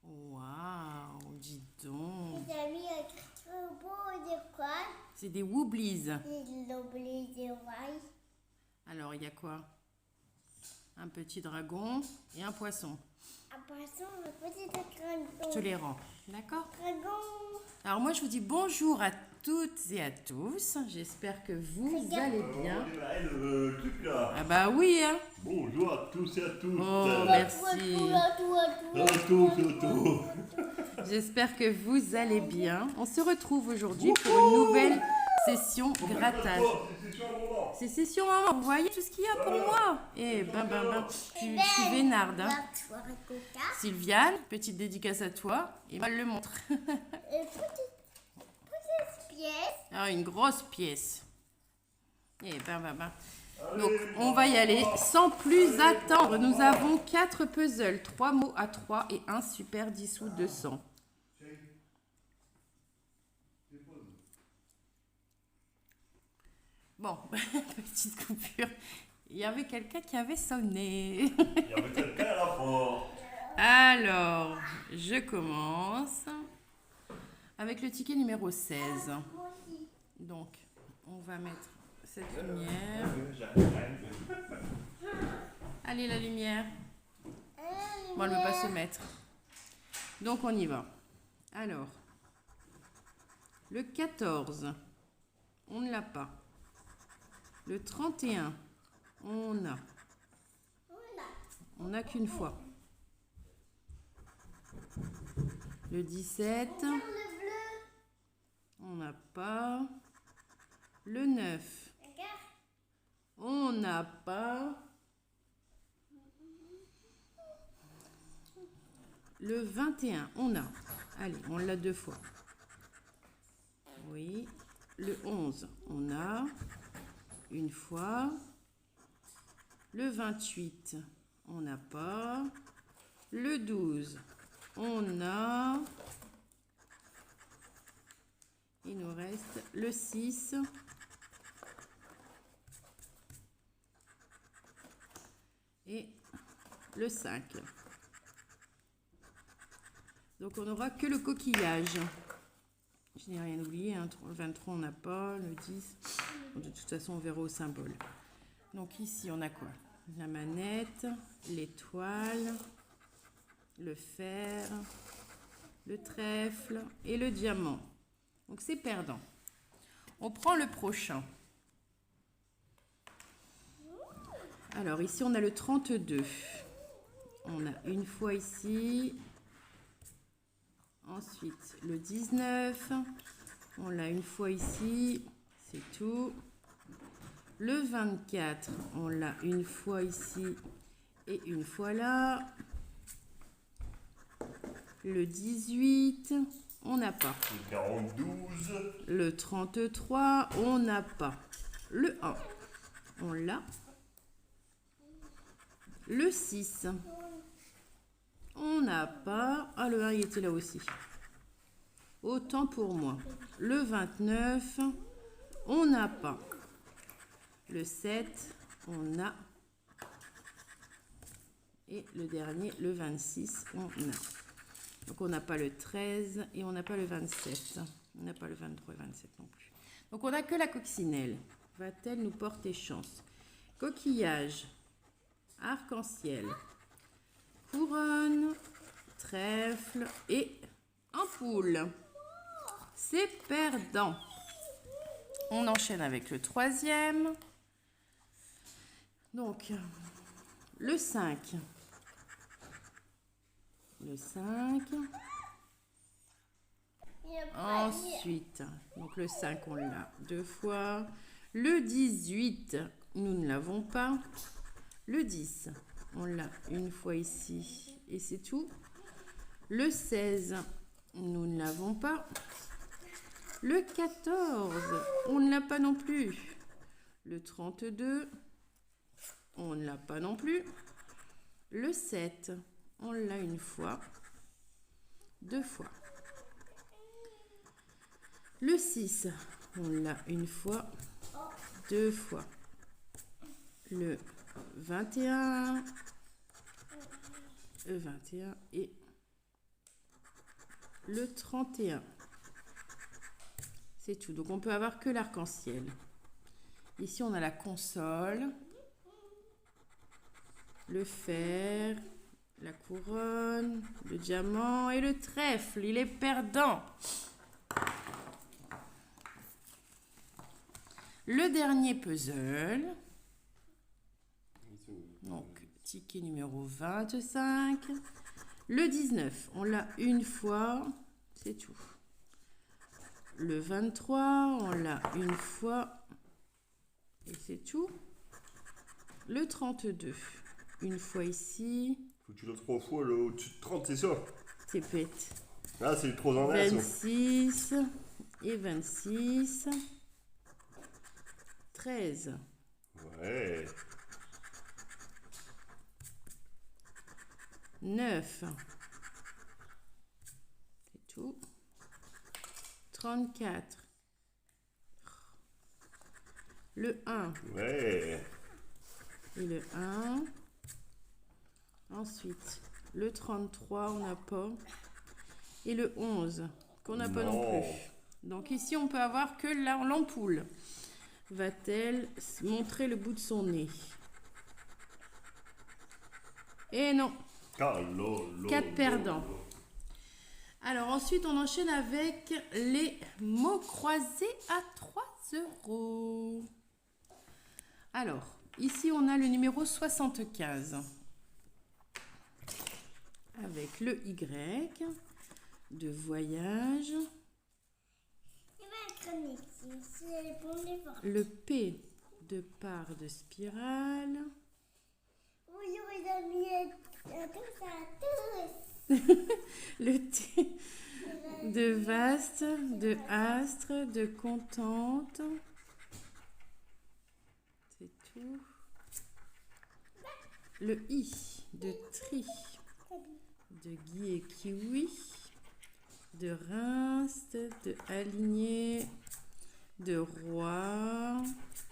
Waouh, dis donc. Les amis, un beau de quoi? C'est des Wobblies. Ils l'oublient de voir. Alors, il y a quoi? Un petit dragon et un poisson. Un poisson, un petit dragon. Je te les rends. D'accord? Dragon. Alors, moi, je vous dis bonjour à toutes et à tous. J'espère que vous allez bien. Le truc là. Ah bah oui, hein. Bonjour à tous et à toutes. Oh, merci. Tout. J'espère que vous allez bien. On se retrouve aujourd'hui pour une nouvelle session grattage. C'est session maman. Vous voyez tout ce qu'il y a pour moi. Eh ben. Je suis vénarde. Hein. Sylviane, petite dédicace à toi. Et moi, elle le montre. Petite pièce. Ah, une grosse pièce. Eh ben. Donc, on va y aller sans plus attendre. Nous avons 4 puzzles, 3 mots à 3 et un super dissous de 100. Bon, petite coupure. Il y avait quelqu'un qui avait sonné. Il y avait quelqu'un à la porte. Alors, je commence avec le ticket numéro 16. Donc, on va mettre cette lumière. Allez, la lumière. Bon, elle ne veut pas se mettre. Donc, on y va. Alors, le 14, on ne l'a pas. Le 31, on a. On n'a qu'une fois. Le 17, on n'a pas. Le 9, on n'a pas. Le 21, on a. Allez, on l'a 2 fois. Oui. Le 11, on a. Une fois. Le 28, on n'a pas. Le 12, on a. Il nous reste le 6. Et le 5. Donc on n'aura que le coquillage. Je n'ai rien oublié, hein. Le 23 on n'a pas, le 10. De toute façon on verra au symbole. Donc ici on a quoi? La manette, l'étoile, le fer, le trèfle et le diamant. Donc c'est perdant. On prend le prochain. Alors ici on a le 32. On a une fois ici. Ensuite le 19. On l'a une fois ici. C'est tout. Le 24. On l'a une fois ici et une fois là. Le 18. On n'a pas. Le 42. Le 33. On n'a pas. Le 1. On l'a. Le 6. On n'a pas. Ah, le 1, il était là aussi. Autant pour moi. Le 29. On n'a pas. Le 7. On a. Et le dernier, le 26. On a. Donc, on n'a pas le 13 et on n'a pas le 27. On n'a pas le 23 et 27 non plus. Donc, on n'a que la coccinelle. Va-t-elle nous porter chance? Coquillage. Arc-en-ciel, couronne, trèfle et ampoule. C'est perdant. On enchaîne avec le 3e. Donc, le 5. Le 5. Ensuite, donc le 5, on l'a 2 fois. Le 18, nous ne l'avons pas. Le 10, on l'a une fois ici et c'est tout. Le 16, nous ne l'avons pas. Le 14, on ne l'a pas non plus. Le 32, on ne l'a pas non plus. Le 7, on l'a une fois, 2 fois. Le 6, on l'a une fois, 2 fois. Le 21, le 21 et le 31. C'est tout. Donc, on peut avoir que l'arc-en-ciel. Ici, on a la console, le fer, la couronne, le diamant et le trèfle. Il est perdant. Le dernier puzzle. Donc, ticket numéro 25. Le 19, on l'a une fois. C'est tout. Le 23, on l'a une fois. Et c'est tout. Le 32, une fois ici. Faut que tu l'as 3 fois là, au-dessus de 30, c'est ça? C'est bête. Ah, c'est trop en l'air, ça. 26 et 26. 13. Ouais. 9. C'est tout. 34. Le 1 Ouais. et le 1. Ensuite, le 33, on n'a pas. Et le 11, qu'on n'a pas non plus. Donc ici, on peut avoir que l'ampoule. Va-t-elle montrer le bout de son nez? Et non. 4 perdants. Alors ensuite, on enchaîne avec les mots croisés à 3 €. Alors, ici, on a le numéro 75. Avec le Y de voyage. Le P de part de spirale. Oui, les amis, à tous. Le T de vaste, de astre, de contente. C'est tout. Le I de tri, de Guy et kiwi, de Reims, de aligné, de roi.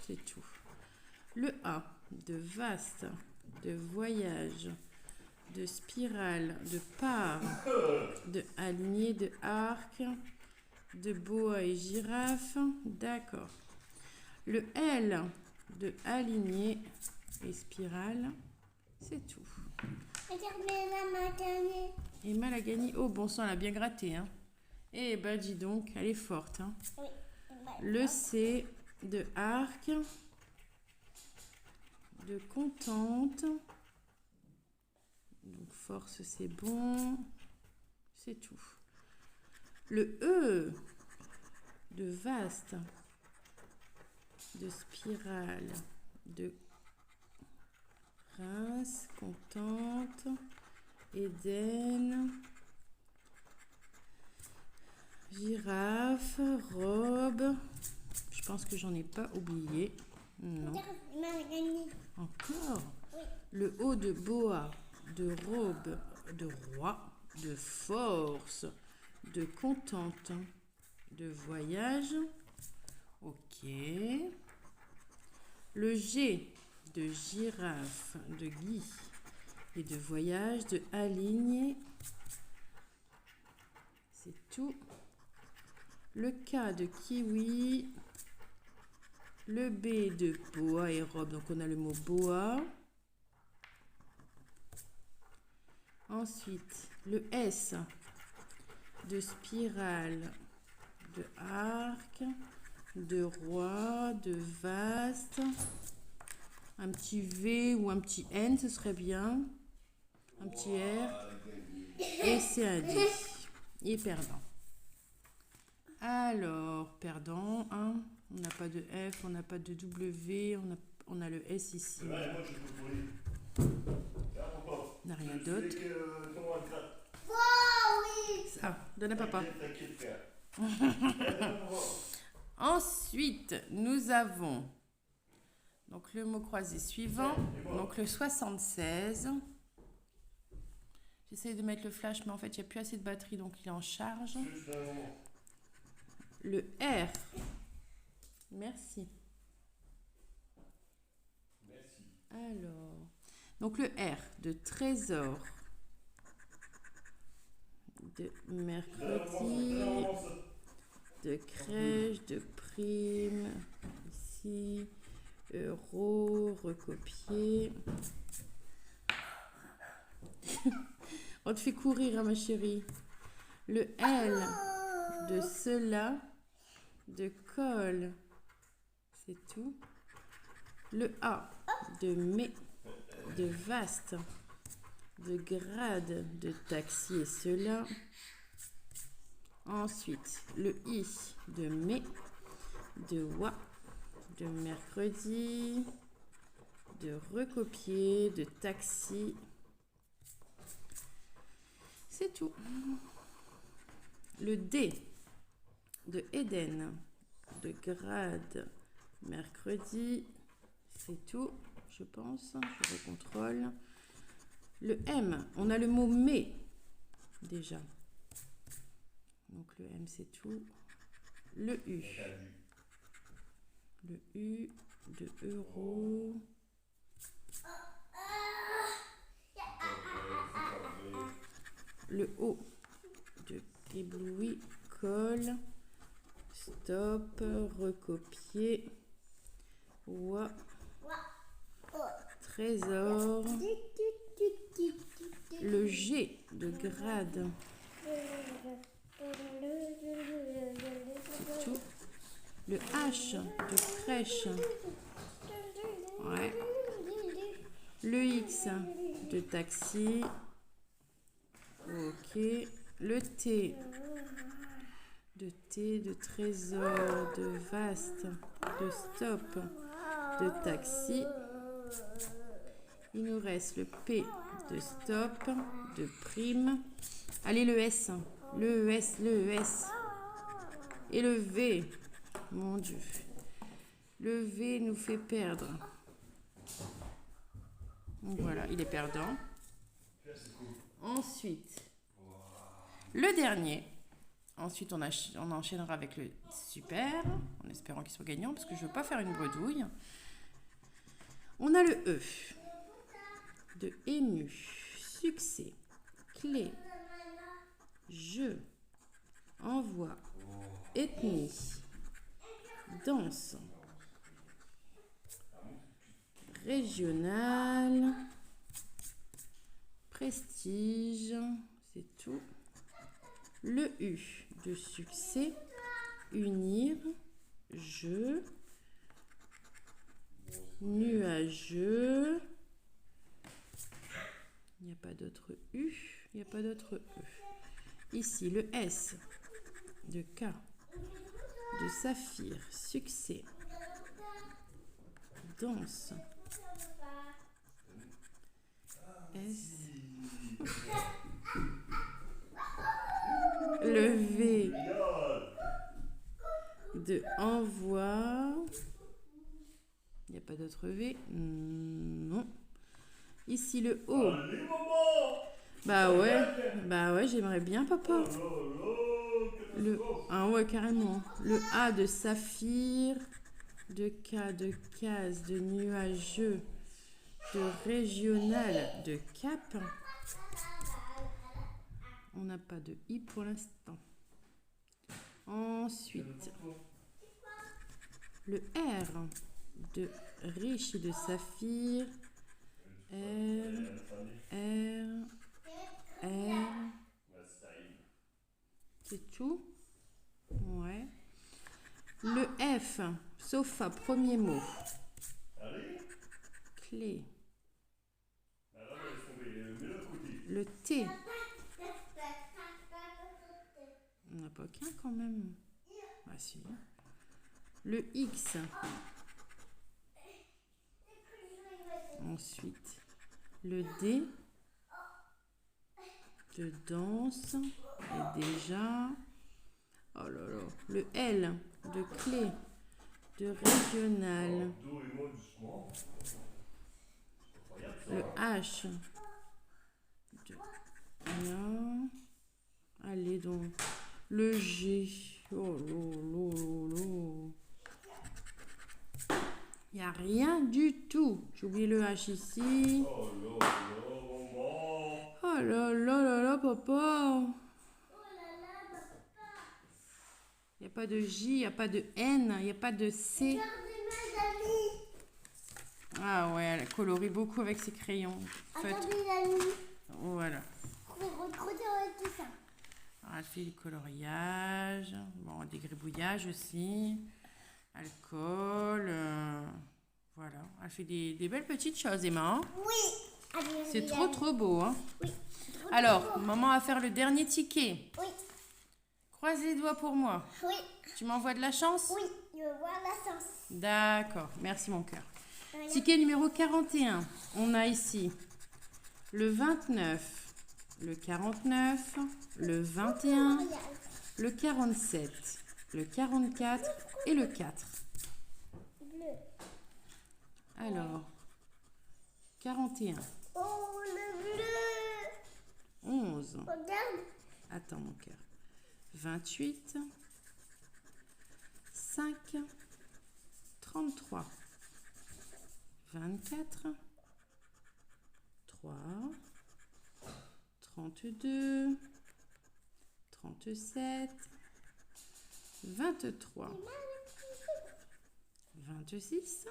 C'est tout. Le A de vaste, de voyage, de spirale, de part, de aligné, de arc, de boa et girafe. D'accord. Le L de aligné et spirale. C'est tout. Et mal a gagné. Oh, bon sang, elle a bien gratté. Hein. Eh ben, dis donc, elle est forte. Hein. Oui. Le C de arc, de contente. Donc, force, c'est bon. C'est tout. Le E de vaste, de spirale, de Reims, contente, Éden, girafe, robe. Je pense que j'en ai pas oublié. Non. Encore. Oui. Le haut de boa, de robe, de roi, de force, de contente, de voyage. Ok. Le G de girafe, de Guy et de voyage, de aligné. C'est tout. Le K de kiwi. Le B de boa et robe. Donc on a le mot boa. Ensuite, le S de spirale, de arc, de roi, de vaste. Un petit V ou un petit N, ce serait bien. Un petit R. Et c'est un D. Et perdant. Alors, perdant, hein. On n'a pas de F, on n'a pas de W, on a le S ici. On n'a rien d'autre. Ça, donne à papa. Ensuite, nous avons donc le mot croisé suivant, donc le 76. J'essaie de mettre le flash, mais en fait, il n'y a plus assez de batterie, donc il est en charge. Le R. Merci. Alors, donc le R de trésor, de mercredi, de crèche, de prime, ici, euro, recopier. On te fait courir, hein, ma chérie. Le L de cela, de colle, c'est tout. Le A de mais, de vaste, de grade, de taxi et cela. Ensuite, le I de mais, de wa, de mercredi, de recopier, de taxi. C'est tout. Le D de Eden, de grade, mercredi. C'est tout, je pense. Je recontrôle. Le M, on a le mot mais déjà. Donc le M, c'est tout. Le U. Le U de euro. Le O de ébloui, colle, stop, recopier, wa, trésor. Le G de grade. C'est tout. Le H de crèche. Ouais. Le X de taxi. Ok. Le T de trésor, de vaste, de stop, de taxi. Il nous reste le P de stop, de prime. Allez, le S. Le ES, le ES. Et le V. Mon Dieu. Le V nous fait perdre. Voilà, il est perdant. Ensuite, le dernier. Ensuite, on enchaînera avec le super, en espérant qu'il soit gagnant, parce que je ne veux pas faire une bredouille. On a le E. De ému, succès, clé, jeu, envoi, ethnie, danse, régional, prestige, c'est tout. Le U de succès, unir, jeu, nuageux. Il n'y a pas d'autre U, il n'y a pas d'autre E. Ici, le S de K, de saphir, succès, danse, S, le V de envoi. Il n'y a pas d'autre V, non. Ici, le O. Bah ouais, j'aimerais bien, papa. Ah ouais, carrément. Le A de saphir, de K, de case, de nuageux, de régional, de cap. On n'a pas de I pour l'instant. Ensuite, le R de riche et de saphir. R. C'est tout. Ouais. Le F, sofa, premier mot. Clé. Le T. On n'a pas qu'un quand même. Ah si. Le X. Ensuite, le D de danse. Et déjà. Oh là là. Le L de clé. De régional. Le H de là. Allez donc. Le G. Oh là là là. Il n'y a rien du tout. J'ai oublié le H ici. Oh là là là là, papa. pas de J, il n'y a pas de N, il n'y a pas de C. Regardez mes amis. Ah ouais, elle colorie beaucoup avec ses crayons. Attendez les amis. Voilà. Regardez tout ça. Alors, elle fait du coloriage, bon, des gribouillages aussi, alcool, voilà. Elle fait des belles petites choses, Emma. Hein. Oui. Allez, C'est regardez. trop beau. Hein. Oui. Alors, maman va faire le dernier ticket. Oui. Croise les doigts pour moi. Oui. Tu m'envoies de la chance? Oui. Je veux voir la chance. D'accord, merci mon cœur. Voilà. Ticket numéro 41. On a ici le 29, le 49, le 21, le 47, le 44 et le 4. Bleu. Alors, 41, Oh, le bleu. 11, Regarde. attends mon cœur, 28, 5, 33, 24, 3, 32, 37, 23, 26,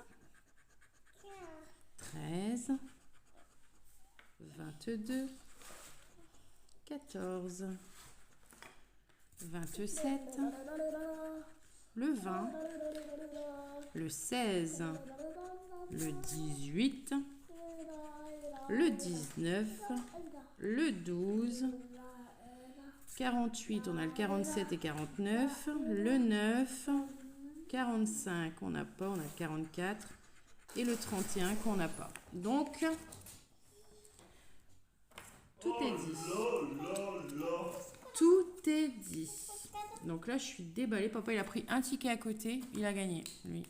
13, 22, 14, 27, le 20, le 16, le 18, le 19, le 12, 48, on a le 47 et 49, le 9, 45, on n'a pas, on a le 44 et le 31 qu'on n'a pas. Donc, tout est dit. Tout est dit. Donc là, je suis déballée. Papa, il a pris un ticket à côté. Il a gagné, lui.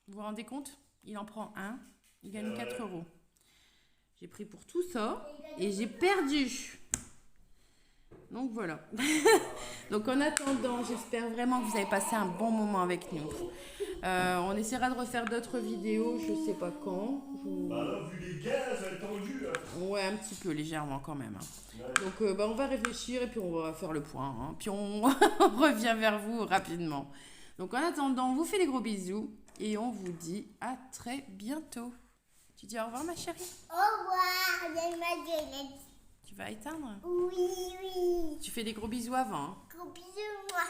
Vous vous rendez compte? Il en prend un. Il gagne 4 €. J'ai pris pour tout ça et j'ai perdu. Donc voilà. Donc en attendant, j'espère vraiment que vous avez passé un bon moment avec nous. On essaiera de refaire d'autres vidéos, je sais pas quand. Bah là, vu les gaz, elle est tendue. Ouais, un petit peu, légèrement quand même. Donc on va réfléchir et puis on va faire le point. Hein. Puis on revient vers vous rapidement. Donc en attendant, on vous fait des gros bisous et on vous dit à très bientôt. Tu dis au revoir ma chérie? Au revoir. Il y a ma gueulette. Tu vas éteindre? Oui, oui. Tu fais des gros bisous avant. Hein. Gros bisous, moi.